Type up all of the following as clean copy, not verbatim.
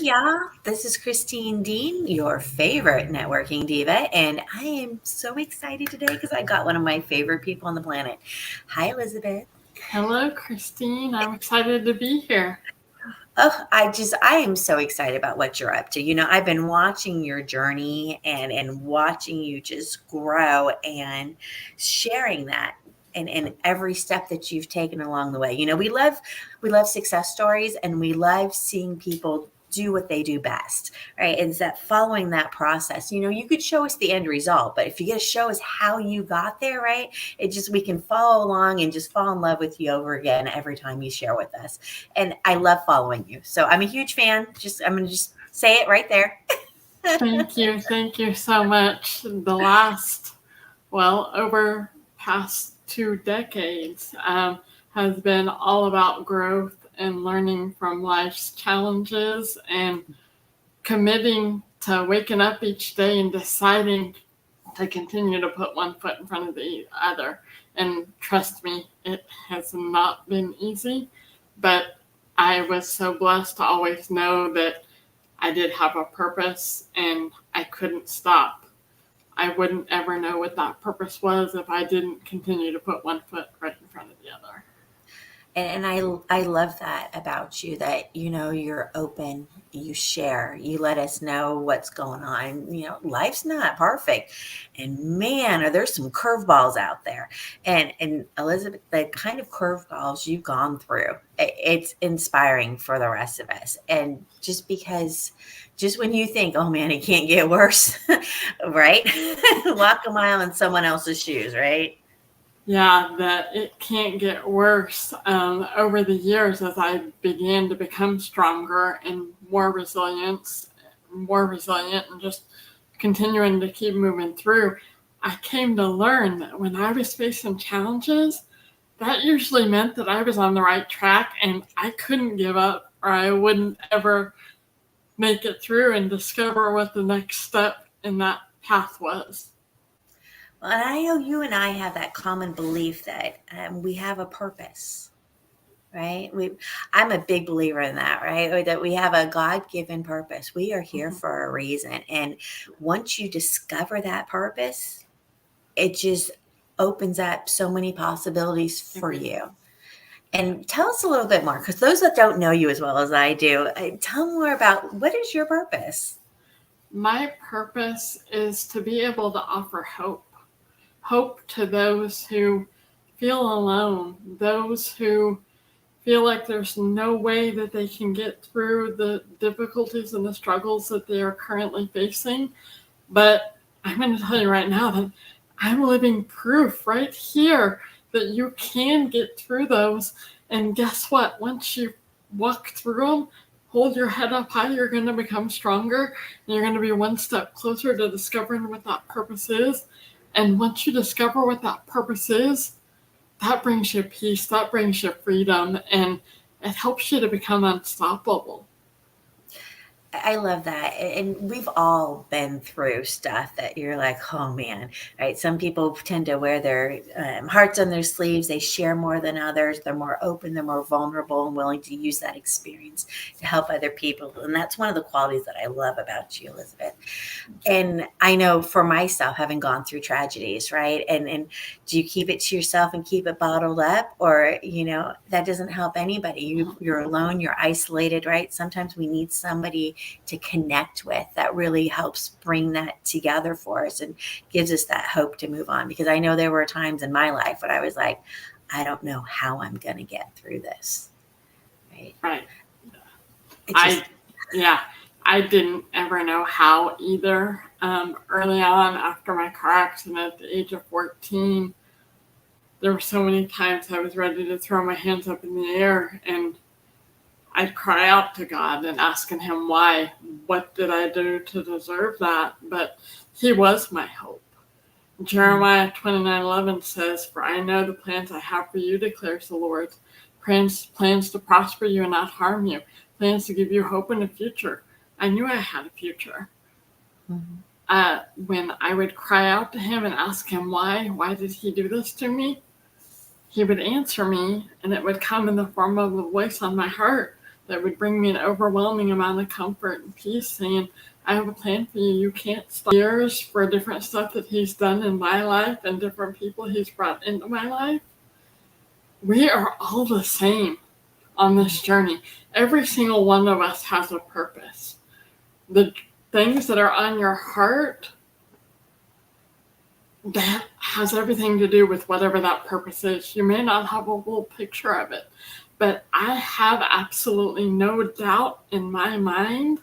y'all. This is Christine Deane, your favorite networking diva, and I am so excited today because I got one of my favorite people on the planet. Hi, Elizabeth. Hello, Christine. I'm excited to be here. Oh, I am so excited about what you're up to. I've been watching your journey and watching you just grow and sharing that and every step that you've taken along the way. We love success stories and we love seeing people do what they do best, right? It's that following that process. You could show us the end result, but if you get to show us how you got there, right? We can follow along and just fall in love with you over again every time you share with us. And I love following you. So I'm a huge fan. I'm going to just say it right there. Thank you. Thank you so much. Over past 2 decades has been all about growth and learning from life's challenges and committing to waking up each day and deciding to continue to put one foot in front of the other. And trust me, it has not been easy, but I was so blessed to always know that I did have a purpose and I couldn't stop. I wouldn't ever know what that purpose was if I didn't continue to put one foot right in front of the other. And I love that about you, that you're open, you share, you let us know what's going on. Life's not perfect, and man, are there some curveballs out there. And Elizabeth, the kind of curveballs you've gone through, it's inspiring for the rest of us. And just when you think, oh man, it can't get worse, right? Walk a mile in someone else's shoes, right? Yeah, that it can't get worse. Over the years, as I began to become stronger and more resilient, and just continuing to keep moving through, I came to learn that when I was facing challenges, that usually meant that I was on the right track and I couldn't give up, or I wouldn't ever make it through and discover what the next step in that path was. Well, and I know you and I have that common belief that we have a purpose, right? I'm a big believer in that, right? Or that we have a God-given purpose. We are here for a reason. And once you discover that purpose, it just opens up so many possibilities for you. And tell us a little bit more, because those that don't know you as well as I do, tell more about what is your purpose? My purpose is to be able to offer hope to those who feel alone, those who feel like there's no way that they can get through the difficulties and the struggles that they are currently facing. But I'm going to tell you right now that I'm living proof right here that you can get through those. And guess what? Once you walk through them, hold your head up high, you're going to become stronger, and you're going to be one step closer to discovering what that purpose is. And once you discover what that purpose is, that brings you peace, that brings you freedom, and it helps you to become unstoppable. I love that. And we've all been through stuff that you're like, oh man, right? Some people tend to wear their hearts on their sleeves. They share more than others. They're more open, they're more vulnerable and willing to use that experience to help other people. And that's one of the qualities that I love about you, Elizabeth. And I know for myself, having gone through tragedies, right? And do you keep it to yourself and keep it bottled up? Or, that doesn't help anybody. You're alone, you're isolated, right? Sometimes we need somebody to connect with that really helps bring that together for us and gives us that hope to move on. Because I know there were times in my life when I was like, I don't know how I'm going to get through this. Right. I didn't ever know how either. Early on, after my car accident at the age of 14, there were so many times I was ready to throw my hands up in the air, and I'd cry out to God and asking him why. What did I do to deserve that? But he was my hope. Jeremiah 29:11 says, "For I know the plans I have for you, declares the Lord. Plans to prosper you and not harm you. Plans to give you hope in the future." I knew I had a future. When I would cry out to him and ask him why did he do this to me, he would answer me, and it would come in the form of a voice on my heart that would bring me an overwhelming amount of comfort and peace, saying, I have a plan for you. You can't stop. Years for different stuff that he's done in my life and different people he's brought into my life. We are all the same on this journey. Every single one of us has a purpose. The things that are on your heart, that has everything to do with whatever that purpose is. You may not have a full picture of it, but I have absolutely no doubt in my mind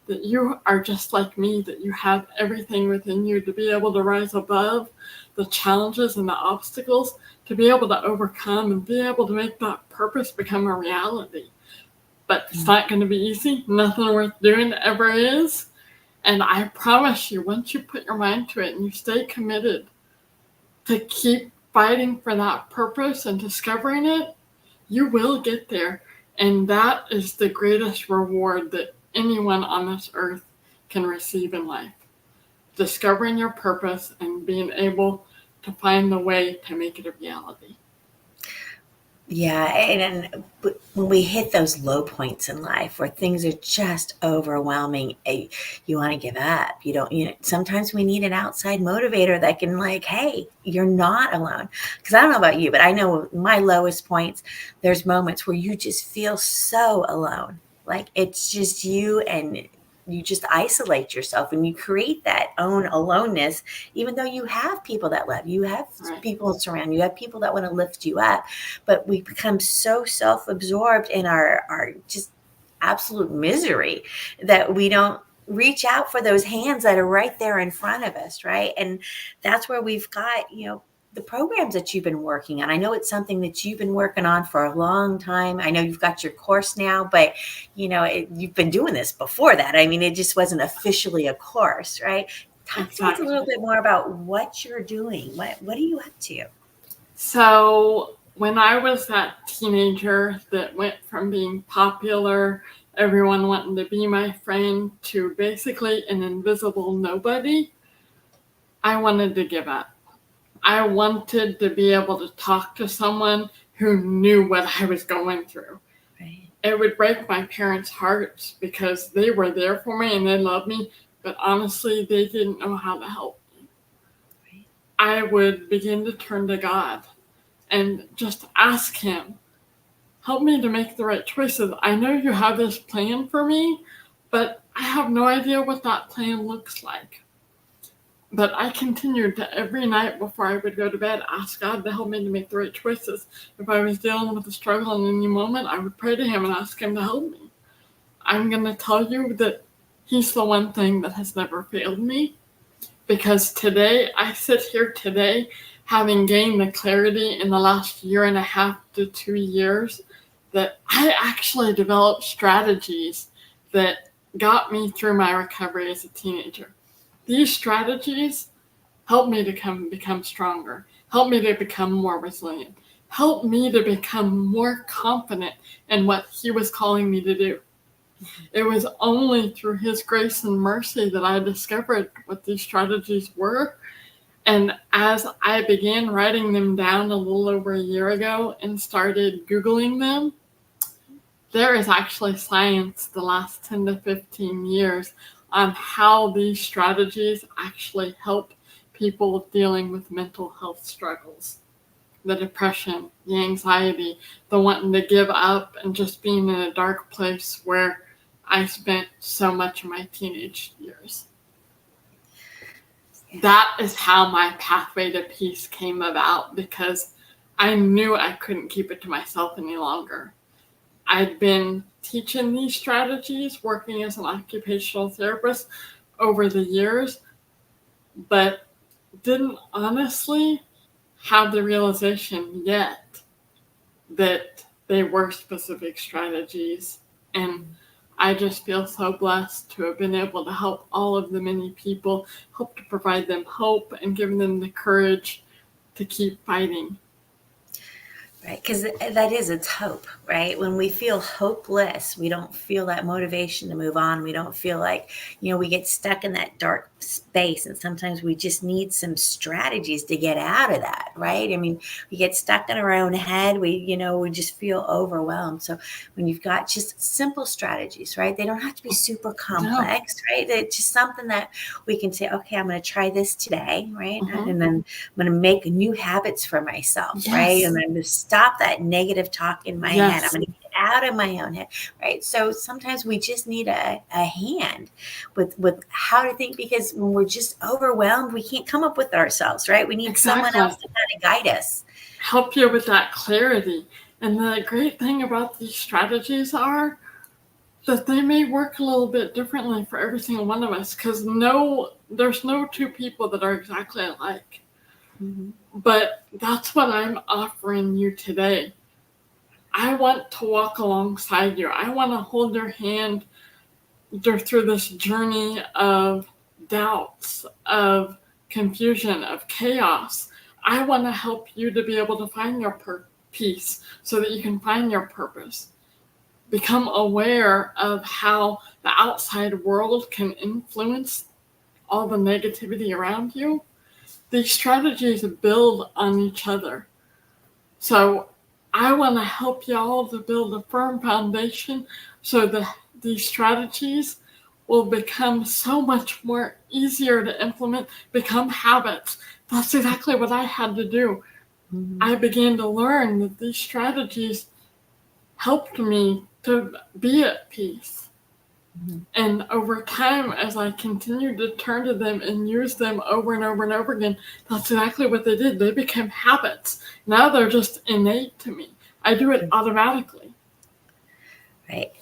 that you are just like me, that you have everything within you to be able to rise above the challenges and the obstacles, to be able to overcome and be able to make that purpose become a reality. But it's not going to be easy. Nothing worth doing ever is. And I promise you, once you put your mind to it and you stay committed to keep fighting for that purpose and discovering it, you will get there. And that is the greatest reward that anyone on this earth can receive in life. Discovering your purpose and being able to find the way to make it a reality. Yeah, and when we hit those low points in life where things are just overwhelming, you want to give up. Sometimes we need an outside motivator that can hey, you're not alone. Because I don't know about you, but I know my lowest points, there's moments where you just feel so alone. Like it's just you, and you just isolate yourself and you create that own aloneness, even though you have people that love you, have people surround you, have people that want to lift you up. But we become so self-absorbed in our just absolute misery that we don't reach out for those hands that are right there in front of us, right? And that's where we've got, the programs that you've been working on. I know it's something that you've been working on for a long time. I know you've got your course now, but you've been doing this before that. I mean, it just wasn't officially a course, right? Talk to us a little bit more about what you're doing. What are you up to? So when I was that teenager that went from being popular, everyone wanting to be my friend, to basically an invisible nobody, I wanted to give up. I wanted to be able to talk to someone who knew what I was going through. Right. It would break my parents' hearts because they were there for me and they loved me, but honestly, they didn't know how to help me. Right. I would begin to turn to God and just ask Him, help me to make the right choices. I know you have this plan for me, but I have no idea what that plan looks like. But I continued to every night before I would go to bed ask God to help me to make the right choices. If I was dealing with a struggle in any moment, I would pray to Him and ask Him to help me. I'm going to tell you that He's the one thing that has never failed me. Because today, I sit here today having gained the clarity in the last 1.5 to 2 years that I actually developed strategies that got me through my recovery as a teenager. These strategies help me to become stronger, help me to become more resilient, help me to become more confident in what He was calling me to do. It was only through His grace and mercy that I discovered what these strategies were. And as I began writing them down a little over a year ago and started Googling them, there is actually science the last 10 to 15 years on how these strategies actually help people dealing with mental health struggles. The depression, the anxiety, the wanting to give up, and just being in a dark place where I spent so much of my teenage years. That is how my pathway to peace came about, because I knew I couldn't keep it to myself any longer. I'd been teaching these strategies, working as an occupational therapist over the years, but didn't honestly have the realization yet that they were specific strategies. And I just feel so blessed to have been able to help all of the many people, help to provide them hope and give them the courage to keep fighting. Right, because that is, it's hope, right? When we feel hopeless, we don't feel that motivation to move on. We don't feel like, we get stuck in that dark space, and sometimes we just need some strategies to get out of that, right? I mean, we get stuck in our own head. We just feel overwhelmed. So when you've got just simple strategies, right, they don't have to be super complex, right? It's just something that we can say, okay, I'm going to try this today, right? And then I'm going to make new habits for myself, right? And I'm going to stop that negative talk in my head. I'm going to get out of my own head, right? So sometimes we just need a hand with how to think, because when we're just overwhelmed, we can't come up with ourselves, right? We need someone else to kind of guide us. Help you with that clarity. And the great thing about these strategies are that they may work a little bit differently for every single one of us, because there's no two people that are exactly alike. But that's what I'm offering you today. I want to walk alongside you. I want to hold your hand through this journey of doubts, of confusion, of chaos. I want to help you to be able to find your peace so that you can find your purpose. Become aware of how the outside world can influence all the negativity around you. These strategies build on each other. So I want to help y'all to build a firm foundation so that these strategies will become so much more easier to implement, become habits. That's exactly what I had to do. I began to learn that these strategies helped me to be at peace. And over time, as I continued to turn to them and use them over and over and over again, that's exactly what they did. They became habits. Now they're just innate to me. I do it automatically. Right.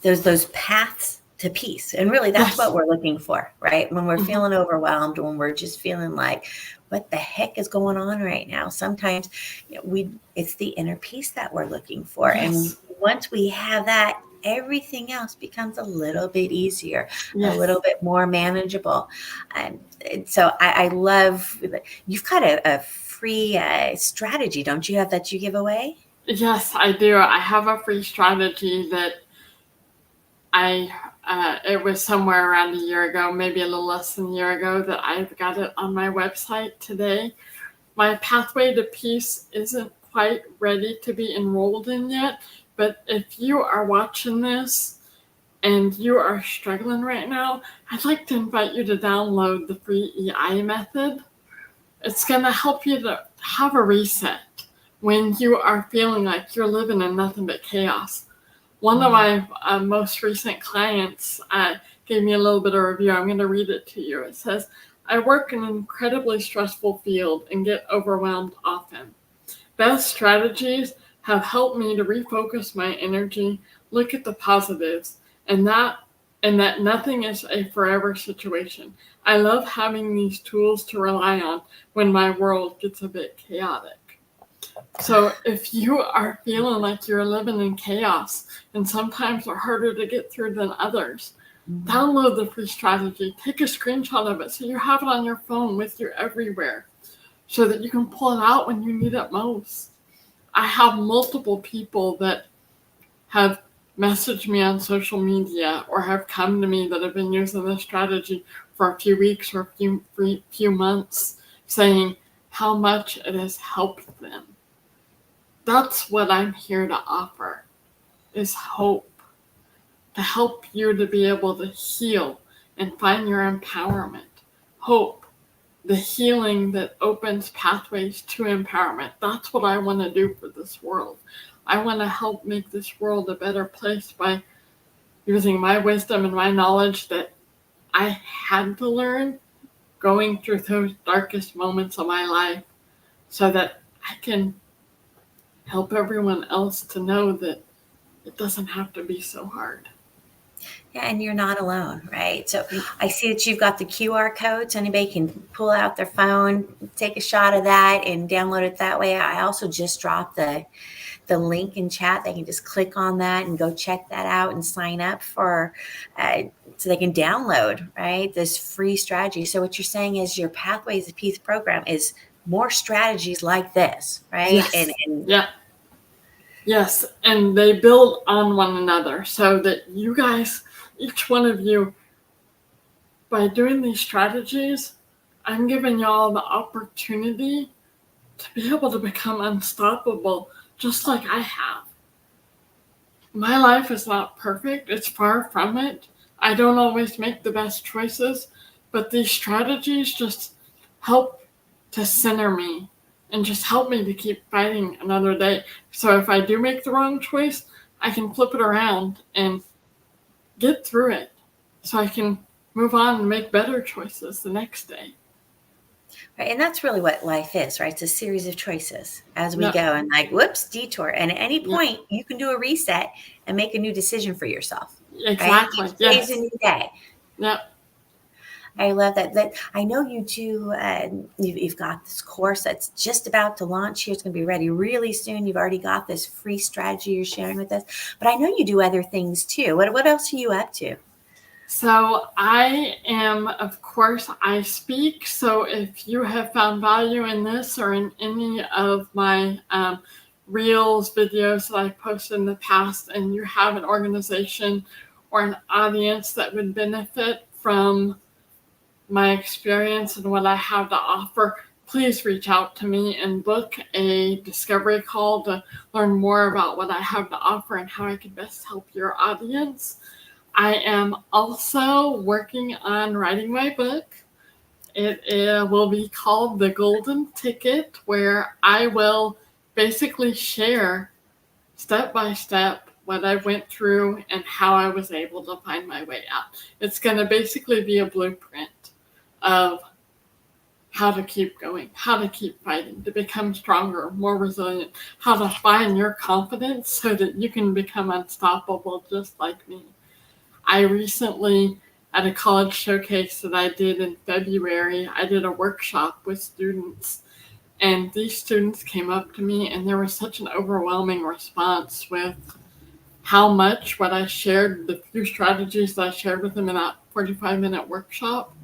Those paths to peace. And really, that's what we're looking for, right? When we're feeling overwhelmed, when we're just feeling like, what the heck is going on right now? Sometimes it's the inner peace that we're looking for. And once we have that, everything else becomes a little bit easier, a little bit more manageable. And so I love, you've got a free strategy, don't you have, that you give away? Yes, I do. I have a free strategy that it was somewhere around a year ago, maybe a little less than a year ago, that I got it on my website today. My pathway to peace isn't quite ready to be enrolled in yet, but if you are watching this and you are struggling right now, I'd like to invite you to download the free EI method. It's going to help you to have a reset when you are feeling like you're living in nothing but chaos. One of my most recent clients gave me a little bit of review. I'm going to read it to you. It says, I work in an incredibly stressful field and get overwhelmed often. Best strategies have helped me to refocus my energy, look at the positives, and that nothing is a forever situation. I love having these tools to rely on when my world gets a bit chaotic. So if you are feeling like you're living in chaos and sometimes are harder to get through than others, download the free strategy. Take a screenshot of it so you have it on your phone with you everywhere so that you can pull it out when you need it most. I have multiple people that have messaged me on social media or have come to me that have been using this strategy for a few weeks or a few months, saying how much it has helped them. That's what I'm here to offer, is hope, to help you to be able to heal and find your empowerment. Hope, the healing that opens pathways to empowerment. That's what I want to do for this world. I want to help make this world a better place by using my wisdom and my knowledge that I had to learn going through those darkest moments of my life, so that I can help everyone else to know that it doesn't have to be so hard. Yeah, and you're not alone, right? So I see that you've got the QR code, so anybody can pull out their phone, take a shot of that, and download it that way. I also just dropped the link in chat. They can just click on that and go check that out and sign up for, so they can download, right, this free strategy. So what you're saying is your Pathways to Peace program is more strategies like this, right? Yes. Yes, and they build on one another so that you guys, each one of you, by doing these strategies, I'm giving y'all the opportunity to be able to become unstoppable, just like I have. My life is not perfect. It's far from it. I don't always make the best choices, but these strategies just help to center me and just help me to keep fighting another day. So if I do make the wrong choice, I can flip it around and get through it so I can move on and make better choices the next day. Right. And that's really what life is, right? It's a series of choices as we Yep. go, and like, whoops, detour. And at any Yep. point, you can do a reset and make a new decision for yourself. Exactly. Right? Each day is a Yes. new day. Yep. I love that. That I know you do. You've got this course that's just about to launch here. It's going to be ready really soon. You've already got this free strategy you're sharing with us. But I know you do other things too. What else are you up to? So I am, of course, I speak. So if you have found value in this or in any of my reels, videos that I've posted in the past, and you have an organization or an audience that would benefit from my experience and what I have to offer, please reach out to me and book a discovery call to learn more about what I have to offer and how I can best help your audience. I am also working on writing my book. It will be called The Golden Ticket, where I will basically share step by step what I went through and how I was able to find my way out. It's going to basically be a blueprint of how to keep going, how to keep fighting, to become stronger, more resilient, how to find your confidence so that you can become unstoppable just like me. I recently, at a college showcase that I did in February, I did a workshop with students, and these students came up to me, and there was such an overwhelming response with how much what I shared, the few strategies that I shared with them in that 45-minute workshop,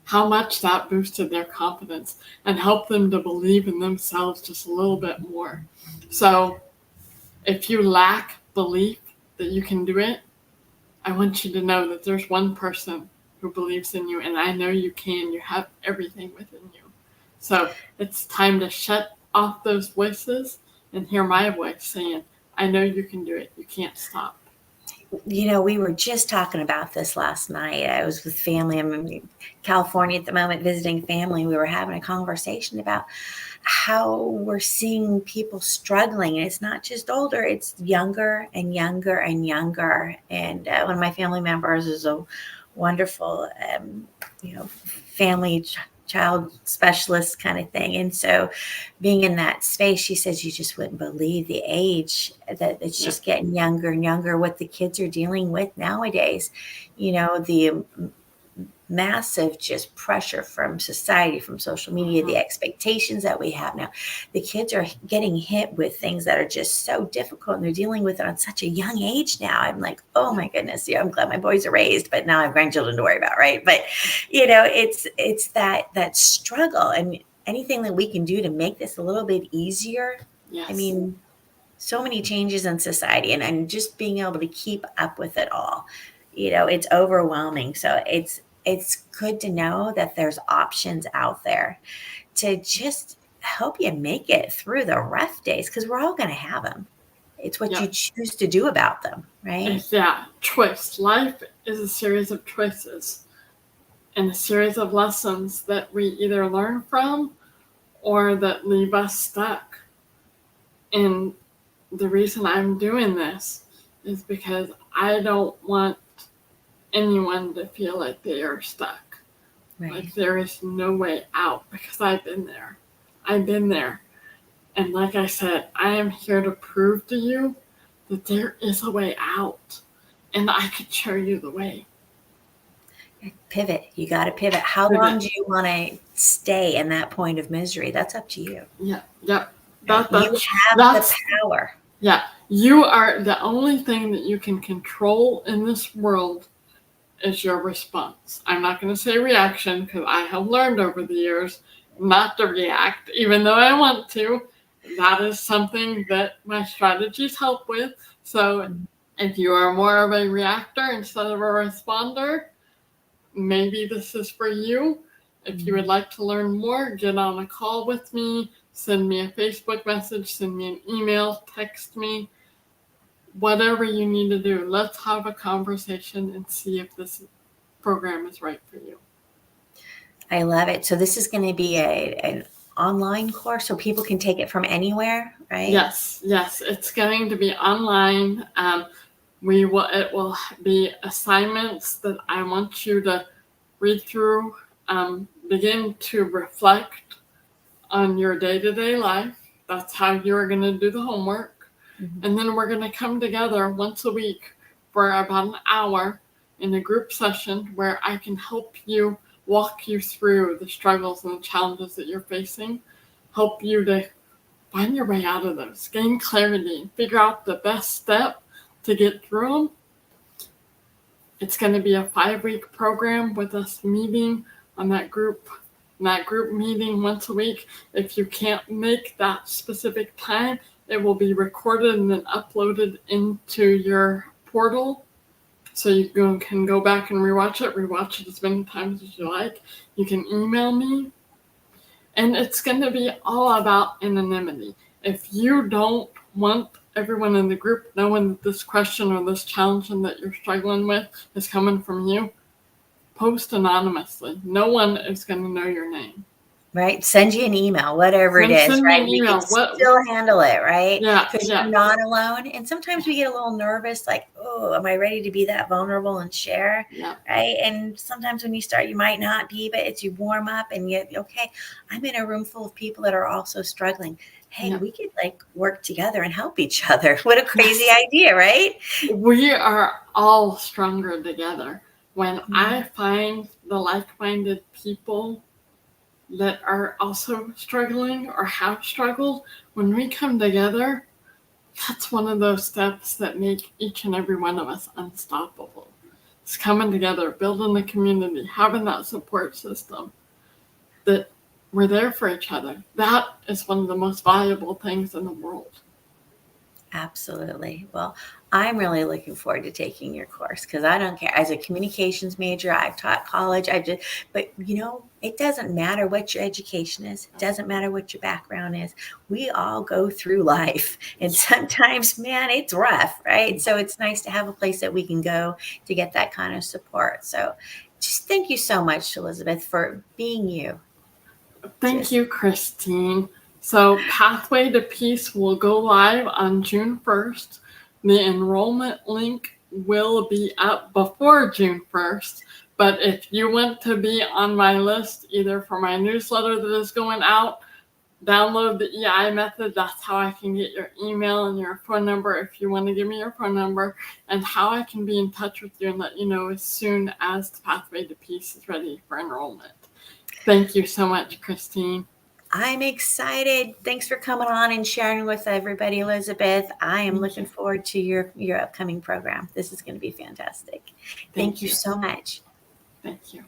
how much that boosted their confidence and helped them to believe in themselves just a little bit more. So if you lack belief that you can do it, I want you to know that there's one person who believes in you, and I know you can. You have everything within you. So it's time to shut off those voices and hear my voice saying, I know you can do it. You can't stop. We were just talking about this last night. I was with family. I'm in California at the moment visiting family. We were having a conversation about how we're seeing people struggling. And it's not just older, it's younger and younger and younger. And one of my family members is a wonderful, family child specialist kind of thing. And so being in that space, she says, you just wouldn't believe the age that it's just getting younger and younger, what the kids are dealing with nowadays. The massive just pressure from society, from social media, the expectations that we have now. The kids are getting hit with things that are just so difficult, and they're dealing with it on such a young age now. I'm like, oh my goodness, I'm glad my boys are raised, but now I have grandchildren to worry about, right? But it's that struggle, and anything that we can do to make this a little bit easier. Yes. I mean, so many changes in society, and just being able to keep up with it all. It's overwhelming. So it's good to know that there's options out there to just help you make it through the rough days, because we're all going to have them. It's what you choose to do about them, right? Choice. Life is a series of choices and a series of lessons that we either learn from or that leave us stuck. And the reason I'm doing this is because I don't want anyone to feel like they are stuck. Right. Like there is no way out, because I've been there. I've been there. And like I said, I am here to prove to you that there is a way out, and I could show you the way. Pivot. You got to pivot. How long do you want to stay in that point of misery? That's up to you. Yeah. You have the power. Yeah. You are the only thing that you can control in this world is your response. I'm not going to say reaction, because I have learned over the years not to react, even though I want to. That is something that my strategies help with. So if you are more of a reactor instead of a responder, maybe this is for you. If you would like to learn more, get on a call with me, send me a Facebook message, send me an email, text me, whatever you need to do. Let's have a conversation and see if this program is right for you. I love it. So this is going to be an online course so people can take it from anywhere, right? Yes, it's going to be online. It will be assignments that I want you to read through, begin to reflect on your day-to-day life. That's how you're going to do the homework. Mm-hmm. And then we're going to come together once a week for about an hour in a group session where I can help you, walk you through the struggles and the challenges that you're facing, help you to find your way out of those, gain clarity, and figure out the best step to get through them. It's going to be a 5-week program with us meeting on that group meeting once a week. If you can't make that specific time, it will be recorded and then uploaded into your portal. So you can go back and rewatch it as many times as you like. You can email me. And it's going to be all about anonymity. If you don't want everyone in the group knowing that this question or this challenge that you're struggling with is coming from you, post anonymously. No one is going to know your name. Right? Send you an email, whatever it is, right? We can still handle it, right? Yeah. Because you're not alone. And sometimes we get a little nervous, like, oh, am I ready to be that vulnerable and share? Yeah. Right? And sometimes when you start, you might not be, but it's you warm up and you, okay, I'm in a room full of people that are also struggling. Hey, we could like work together and help each other. What a crazy idea, right? We are all stronger together. When I find the like-minded people that are also struggling or have struggled, when we come together, that's one of those steps that make each and every one of us unstoppable. It's coming together, building the community, having that support system, that we're there for each other. That is one of the most valuable things in the world. Absolutely. Well, I'm really looking forward to taking your course because I don't care. As a communications major, I've taught college. But it doesn't matter what your education is. It doesn't matter what your background is. We all go through life. And sometimes, man, it's rough, right? So it's nice to have a place that we can go to get that kind of support. So just thank you so much, Elizabeth, for being you. Thank you, Christine. So Pathway to Peace will go live on June 1st. The enrollment link will be up before June 1st. But if you want to be on my list, either for my newsletter that is going out, download the EI method. That's how I can get your email and your phone number if you want to give me your phone number, and how I can be in touch with you and let you know as soon as the Pathway to Peace is ready for enrollment. Thank you so much, Christine. I'm excited. Thanks for coming on and sharing with everybody, Elizabeth. I am looking forward to your upcoming program. This is going to be fantastic. Thank you so much. Thank you.